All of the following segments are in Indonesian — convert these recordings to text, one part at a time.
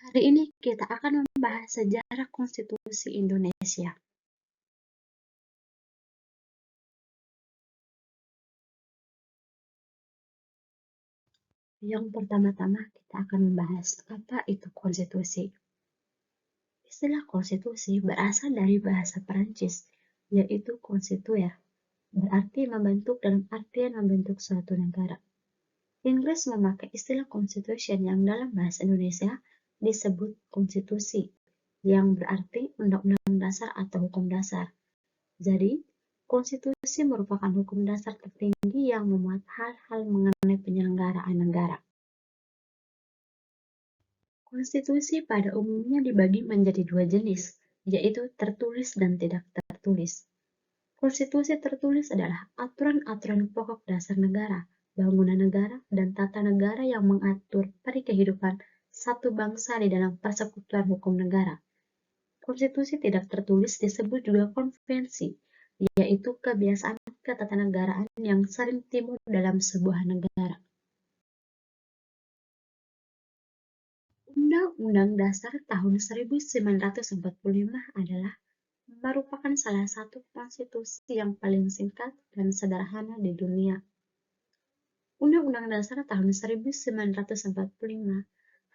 Hari ini kita akan membahas sejarah konstitusi Indonesia. Yang pertama-tama kita akan membahas apa itu konstitusi. Istilah konstitusi berasal dari bahasa Perancis, yaitu constituer, berarti membentuk dalam artian membentuk suatu negara. Inggris memakai istilah constitution yang dalam bahasa Indonesia disebut konstitusi, yang berarti undang-undang dasar atau hukum dasar. Jadi, konstitusi merupakan hukum dasar tertinggi yang memuat hal-hal mengenai penyelenggaraan negara. Konstitusi pada umumnya dibagi menjadi dua jenis, yaitu tertulis dan tidak tertulis. Konstitusi tertulis adalah aturan-aturan pokok dasar negara, bangunan negara, dan tata negara yang mengatur peri kehidupan satu bangsa di dalam persekutuan hukum negara. Konstitusi tidak tertulis disebut juga konvensi, yaitu kebiasaan ketatanegaraan yang sering timbul dalam sebuah negara. Undang-Undang Dasar tahun 1945 adalah merupakan salah satu konstitusi yang paling singkat dan sederhana di dunia. Undang-Undang Dasar tahun 1945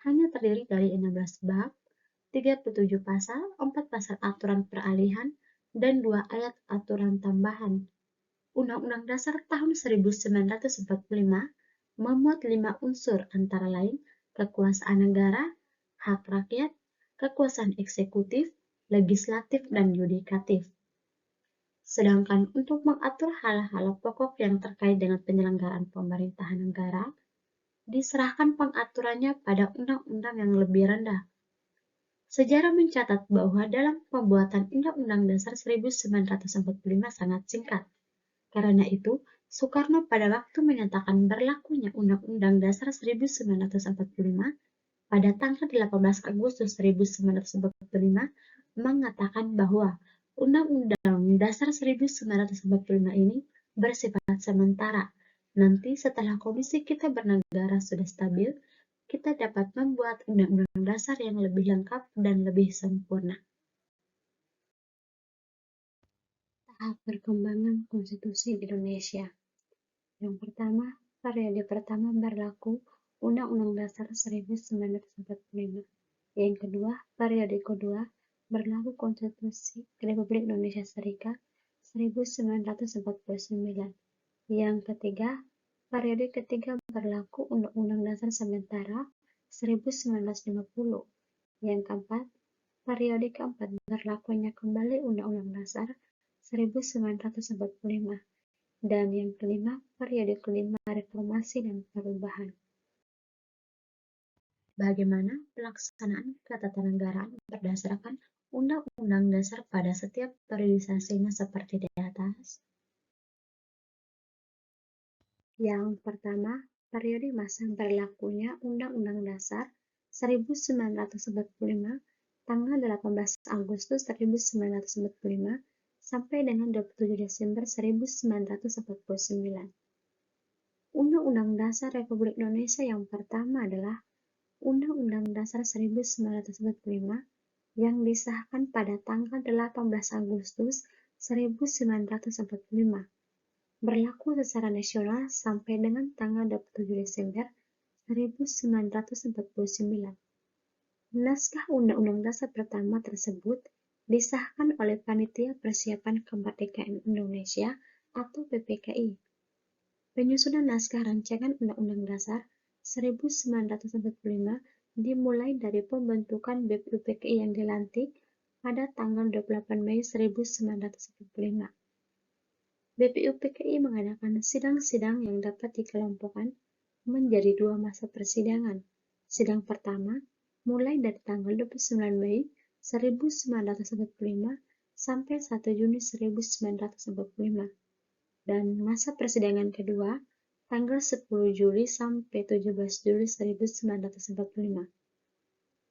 hanya terdiri dari 16 bab, 37 pasal, 4 pasal aturan peralihan, dan 2 ayat aturan tambahan. Undang-Undang Dasar tahun 1945 memuat 5 unsur antara lain kekuasaan negara, hak rakyat, kekuasaan eksekutif, legislatif, dan yudikatif. Sedangkan untuk mengatur hal-hal pokok yang terkait dengan penyelenggaraan pemerintahan negara, diserahkan pengaturannya pada undang-undang yang lebih rendah. Sejarah mencatat bahwa dalam pembuatan Undang-Undang Dasar 1945 sangat singkat. Karena itu, Soekarno pada waktu menyatakan berlakunya Undang-Undang Dasar 1945 pada tanggal 18 Agustus 1945 mengatakan bahwa Undang-Undang Dasar 1945 ini bersifat sementara. Nanti setelah kondisi kita bernegara sudah stabil, kita dapat membuat Undang-Undang Dasar yang lebih lengkap dan lebih sempurna. Tahap perkembangan konstitusi Indonesia. Yang pertama, periode pertama berlaku Undang-Undang Dasar 1945. Yang kedua, periode kedua berlaku Konstitusi Republik Indonesia Serikat 1949. Yang ketiga, periode ketiga berlaku Undang-Undang Dasar sementara 1950. Yang keempat, periode keempat berlakunya kembali Undang-Undang Dasar 1945. Dan yang kelima, periode kelima reformasi dan perubahan. Bagaimana pelaksanaan ketatanegaraan berdasarkan Undang-Undang Dasar pada setiap periodisasinya seperti di atas? Yang pertama, periode masa berlakunya Undang-Undang Dasar 1945 tanggal 18 Agustus 1945 sampai dengan 27 Desember 1949. Undang-Undang Dasar Republik Indonesia yang pertama adalah Undang-Undang Dasar 1945 yang disahkan pada tanggal 18 Agustus 1945, berlaku secara nasional sampai dengan tanggal 27 Desember 1949. Naskah Undang-Undang Dasar pertama tersebut disahkan oleh Panitia Persiapan Kemerdekaan Indonesia atau PPKI. Penyusunan naskah rancangan Undang-Undang Dasar 1945 dimulai dari pembentukan BPUPKI yang dilantik pada tanggal 28 Mei 1945. BPUPKI mengadakan sidang-sidang yang dapat dikelompokkan menjadi 2 masa persidangan. Sidang pertama mulai dari tanggal 29 Mei 1945 sampai 1 Juni 1945. Dan masa persidangan kedua tanggal 10 Juli sampai 17 Juli 1945.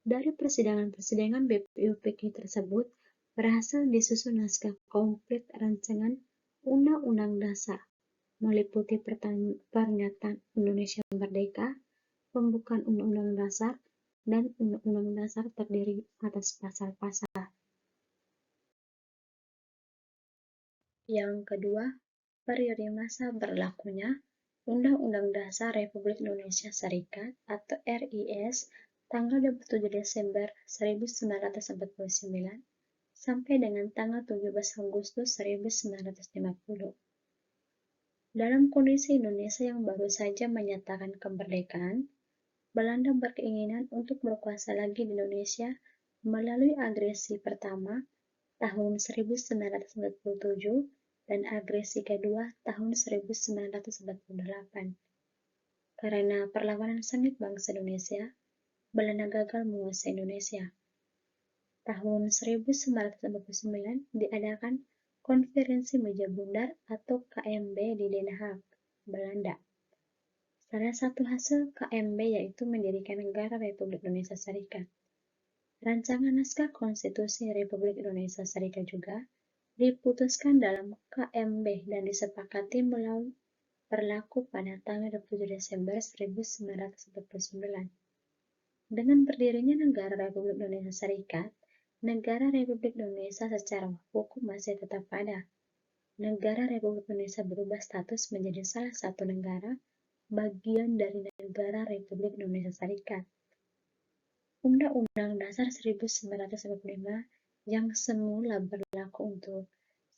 Dari persidangan-persidangan BPUPKI tersebut berhasil disusun naskah komplit rancangan Undang-Undang Dasar, meliputi pernyataan Indonesia Merdeka, pembukaan Undang-Undang Dasar, dan Undang-Undang Dasar terdiri atas pasal-pasal. Yang kedua, periode masa berlakunya Undang-Undang Dasar Republik Indonesia Serikat atau RIS tanggal 27 Desember 1949 sampai dengan tanggal 17 Agustus 1950. Dalam kondisi Indonesia yang baru saja menyatakan kemerdekaan, Belanda berkeinginan untuk berkuasa lagi di Indonesia melalui agresi pertama tahun 1947 dan agresi kedua tahun 1948. Karena perlawanan sengit bangsa Indonesia, Belanda gagal menguasai Indonesia. Tahun 1949 diadakan Konferensi Meja Bundar atau KMB di Den Haag, Belanda. Salah satu hasil KMB yaitu mendirikan negara Republik Indonesia Serikat. Rancangan naskah Konstitusi Republik Indonesia Serikat juga diputuskan dalam KMB dan disepakati berlaku pada tanggal 27 Desember 1949. Dengan berdirinya negara Republik Indonesia Serikat, negara Republik Indonesia secara hukum masih tetap ada. Negara Republik Indonesia berubah status menjadi salah satu negara bagian dari negara Republik Indonesia Serikat. Undang-Undang Dasar 1945 yang semula berlaku untuk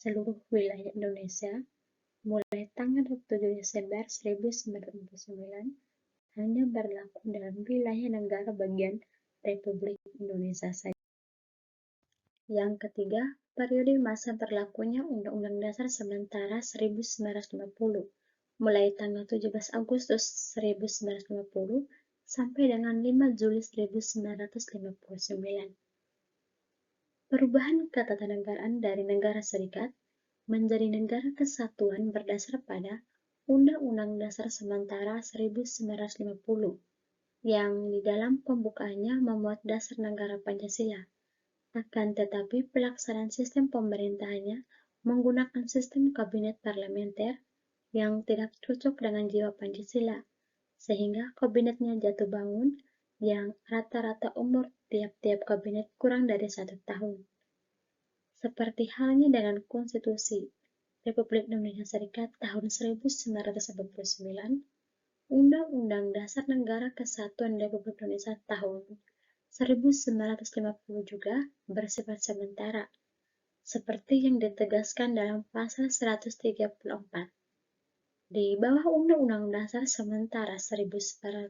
seluruh wilayah Indonesia mulai tanggal 27 Desember 1949 hanya berlaku dalam wilayah negara bagian Republik Indonesia saja. Yang ketiga, periode masa berlakunya Undang-Undang Dasar sementara 1950, mulai tanggal 17 Agustus 1950 sampai dengan 5 Juli 1959. Perubahan ketatanegaraan dari negara serikat menjadi negara kesatuan berdasar pada Undang-Undang Dasar Sementara 1950 yang di dalam pembukaannya memuat dasar negara Pancasila. Akan tetapi pelaksanaan sistem pemerintahannya menggunakan sistem kabinet parlementer yang tidak cocok dengan jiwa Pancasila, sehingga kabinetnya jatuh bangun yang rata-rata umur tiap-tiap kabinet kurang dari 1 tahun. Seperti halnya dengan Konstitusi Republik Indonesia Serikat tahun 1949, Undang-Undang Dasar Negara Kesatuan Republik Indonesia tahun 1950 juga bersifat sementara, seperti yang ditegaskan dalam pasal 134. Di bawah Undang-Undang Dasar Sementara 1950,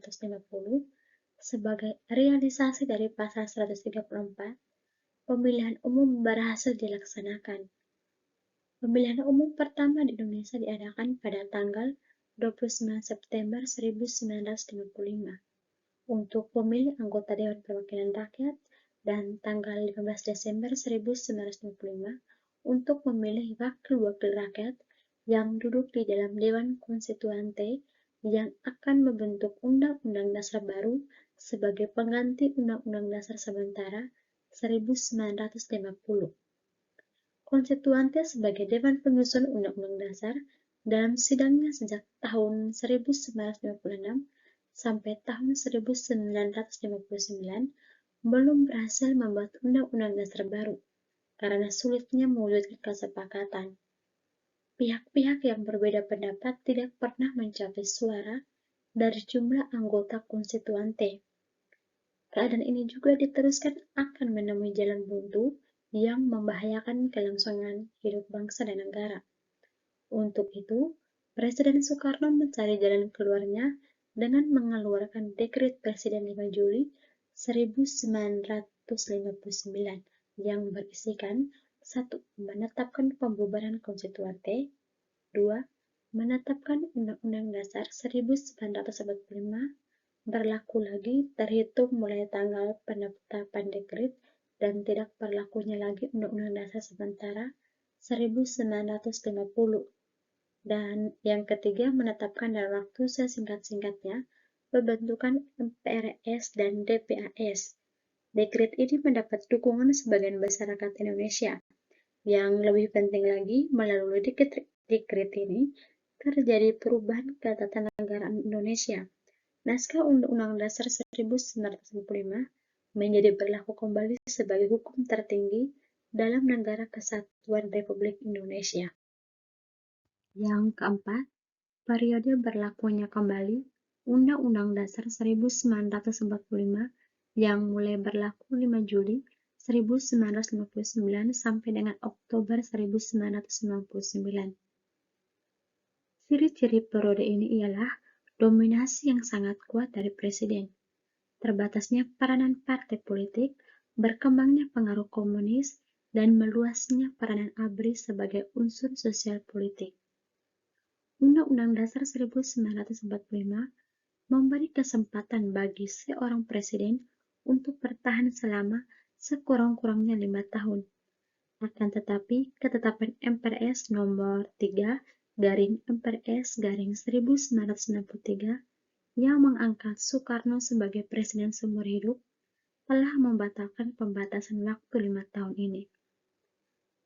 sebagai realisasi dari pasal 134, pemilihan umum berhasil dilaksanakan. Pemilihan umum pertama di Indonesia diadakan pada tanggal 29 September 1955 untuk pemilih anggota Dewan Perwakilan Rakyat dan tanggal 15 Desember 1955 untuk memilih wakil-wakil rakyat yang duduk di dalam Dewan Konstituante yang akan membentuk Undang-Undang Dasar baru sebagai pengganti Undang-Undang Dasar Sementara 1950. Konstituante sebagai Dewan Penyusun Undang-Undang Dasar dalam sidangnya sejak tahun 1956 sampai tahun 1959 belum berhasil membuat Undang-Undang Dasar baru karena sulitnya mewujudkan kesepakatan. Pihak-pihak yang berbeda pendapat tidak pernah mencapai suara dari jumlah anggota konstituante. Keadaan ini juga diteruskan akan menemui jalan buntu yang membahayakan kelangsungan hidup bangsa dan negara. Untuk itu, Presiden Soekarno mencari jalan keluarnya dengan mengeluarkan Dekret Presiden 5 Juli 1959 yang berisikan 1. Menetapkan pembubaran konstituante, 2. Menetapkan Undang-Undang Dasar 1945 berlaku lagi terhitung mulai tanggal penetapan dekret dan tidak berlakunya lagi Undang-Undang Dasar Sementara 1950. Dan yang ketiga, menetapkan dalam waktu sesingkat-singkatnya pembentukan MPRS dan DPAS. Dekret ini mendapat dukungan sebagian besar rakyat Indonesia. Yang lebih penting lagi, melalui dekret ini terjadi perubahan ketatanegaraan Indonesia. Naskah Undang-Undang Dasar 1945 menjadi berlaku kembali sebagai hukum tertinggi dalam Negara Kesatuan Republik Indonesia. Yang keempat, periode berlakunya kembali Undang-Undang Dasar 1945 yang mulai berlaku 5 Juli 1959 sampai dengan Oktober 1999. Ciri-ciri periode ini ialah dominasi yang sangat kuat dari presiden, terbatasnya peranan partai politik, berkembangnya pengaruh komunis, dan meluasnya peranan ABRI sebagai unsur sosial politik. Undang-Undang Dasar 1945 memberi kesempatan bagi seorang presiden untuk bertahan selama sekurang-kurangnya 5 tahun. Akan tetapi, ketetapan MPRS nomor 3/MPRS/1963 yang mengangkat Soekarno sebagai presiden seumur hidup telah membatalkan pembatasan waktu 5 tahun ini.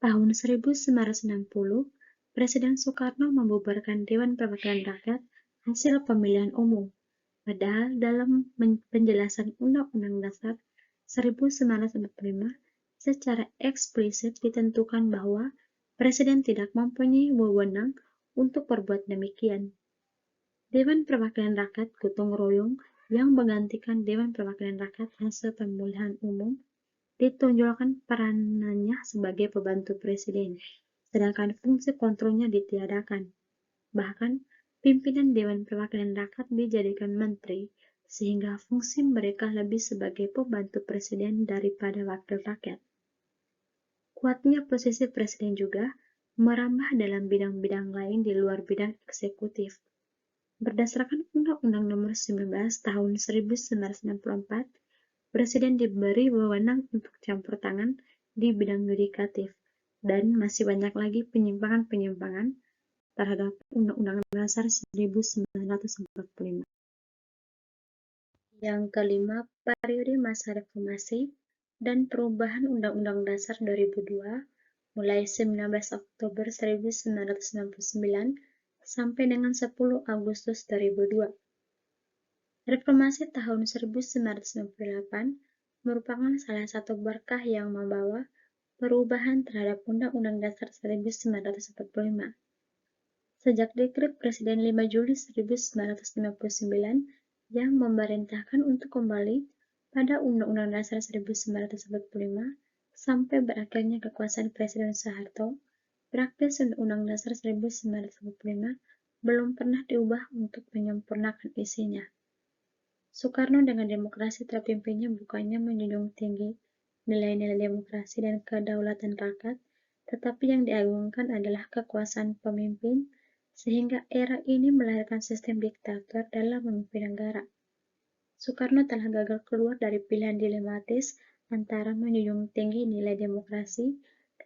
Tahun 1960, Presiden Soekarno membubarkan Dewan Perwakilan Rakyat hasil pemilihan umum, padahal dalam penjelasan Undang-Undang Dasar 1945 secara eksplisit ditentukan bahwa Presiden tidak mempunyai wewenang untuk berbuat demikian. Dewan Perwakilan Rakyat gotong royong yang menggantikan Dewan Perwakilan Rakyat hasil pemilihan umum ditonjolkan peranannya sebagai pembantu presiden, sedangkan fungsi kontrolnya ditiadakan. Bahkan, pimpinan Dewan Perwakilan Rakyat dijadikan menteri, sehingga fungsi mereka lebih sebagai pembantu presiden daripada wakil rakyat. Kuatnya posisi presiden juga merambah dalam bidang-bidang lain di luar bidang eksekutif. Berdasarkan Undang-Undang Nomor 19 Tahun 1964, Presiden diberi wewenang untuk campur tangan di bidang yudikatif, dan masih banyak lagi penyimpangan-penyimpangan terhadap Undang-Undang Dasar 1945. Yang kelima, periode masa reformasi dan perubahan Undang-Undang Dasar 2002 mulai 19 Oktober 1999 sampai dengan 10 Agustus 2002. Reformasi tahun 1998 merupakan salah satu berkah yang membawa perubahan terhadap Undang-Undang Dasar 1945. Sejak dekret Presiden 5 Juli 1959 yang memerintahkan untuk kembali pada Undang-Undang Dasar 1945 sampai berakhirnya kekuasaan Presiden Soeharto, praktis Undang-Undang Dasar 1945 belum pernah diubah untuk menyempurnakan isinya. Soekarno dengan demokrasi terpimpinnya bukannya menjunjung tinggi nilai-nilai demokrasi dan kedaulatan rakyat, tetapi yang diagungkan adalah kekuasaan pemimpin, sehingga era ini melahirkan sistem diktator dalam memimpin negara. Soekarno telah gagal keluar dari pilihan dilematis antara menjunjung tinggi nilai demokrasi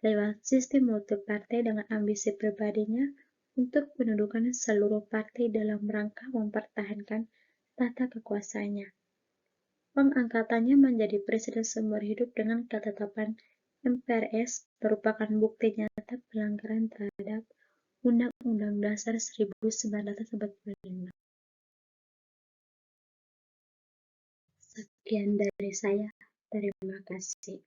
lewat sistem multipartai dengan ambisi pribadinya untuk mendudukan seluruh partai dalam rangka mempertahankan tata kekuasaannya. Pengangkatannya menjadi presiden seumur hidup dengan ketetapan MPRS merupakan bukti nyata pelanggaran terhadap Undang-Undang Dasar 1945. Sekian dari saya. Terima kasih.